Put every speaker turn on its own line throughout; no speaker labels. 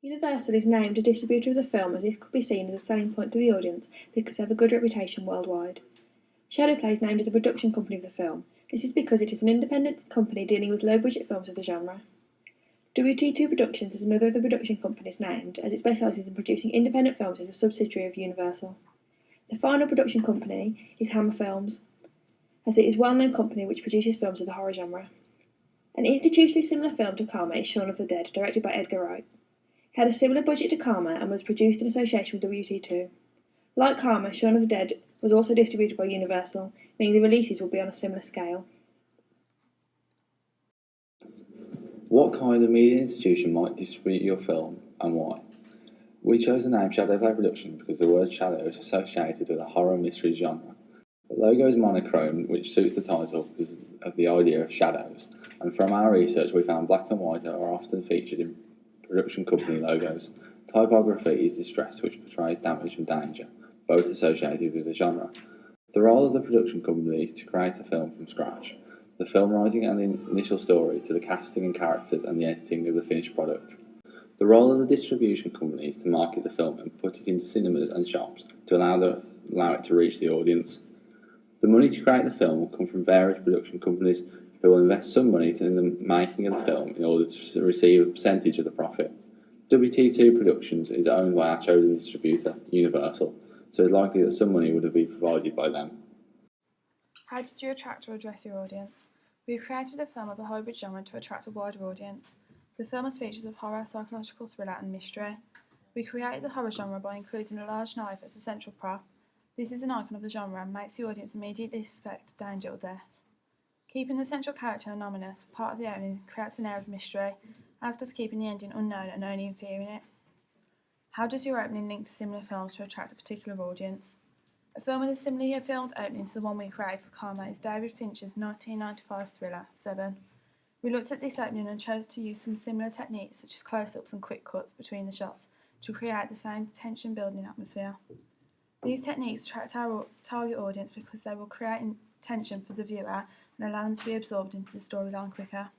Universal is named as distributor of the film as this could be seen as a selling point to the audience because they have a good reputation worldwide. Shadowplay is named as a production company of the film. This is because it is an independent company dealing with low-budget films of the genre. WT2 Productions is another of the production companies named, as it specialises in producing independent films as a subsidiary of Universal. The final production company is Hammer Films, as it is a well-known company which produces films of the horror genre. An institutionally similar film to Karma is Shaun of the Dead, directed by Edgar Wright. It had a similar budget to Karma and was produced in association with WT2. Like Karma, Shaun of the Dead was also distributed by Universal, meaning the releases will be on a similar scale.
What kind of media institution might distribute your film, and why? We chose the name Shadowplay Productions because the word shadow is associated with the horror mystery genre. The logo is monochrome, which suits the title because of the idea of shadows, and from our research we found black and white are often featured in production company logos. Typography is distress, which portrays damage and danger, both associated with the genre. The role of the production company is to create a film from scratch. The film writing and the initial story, to the casting and characters and the editing of the finished product. The role of the distribution company is to market the film and put it into cinemas and shops to allow it to reach the audience. The money to create the film will come from various production companies who will invest some money in the making of the film in order to receive a percentage of the profit. WT2 Productions is owned by our chosen distributor, Universal, so it's likely that some money would have been provided by them.
How did you attract or address your audience? We created a film of a hybrid genre to attract a wider audience. The film has features of horror, psychological thriller and mystery. We created the horror genre by including a large knife as a central prop. This is an icon of the genre and makes the audience immediately suspect danger or death. Keeping the central character anonymous, part of the opening creates an air of mystery, as does keeping the ending unknown and only inferring it. How does your opening link to similar films to attract a particular audience? A film with a similarly filmed opening to the one we created for Karma is David Fincher's 1995 thriller, Seven. We looked at this opening and chose to use some similar techniques such as close-ups and quick cuts between the shots to create the same tension-building atmosphere. These techniques attract our target audience because they will create tension for the viewer and allow them to be absorbed into the storyline quicker.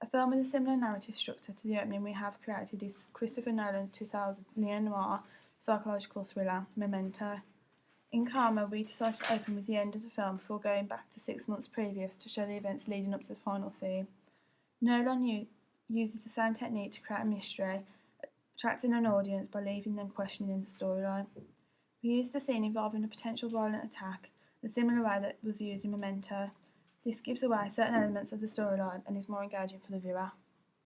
A film with a similar narrative structure to the opening we have created is Christopher Nolan's 2000 neo-noir psychological thriller, Memento. In Karma, we decided to open with the end of the film before going back to 6 months previous to show the events leading up to the final scene. Nolan uses the same technique to create a mystery, attracting an audience by leaving them questioning the storyline. We used a scene involving a potential violent attack, a similar way that was used in Memento. This gives away certain elements of the storyline and is more engaging for the viewer.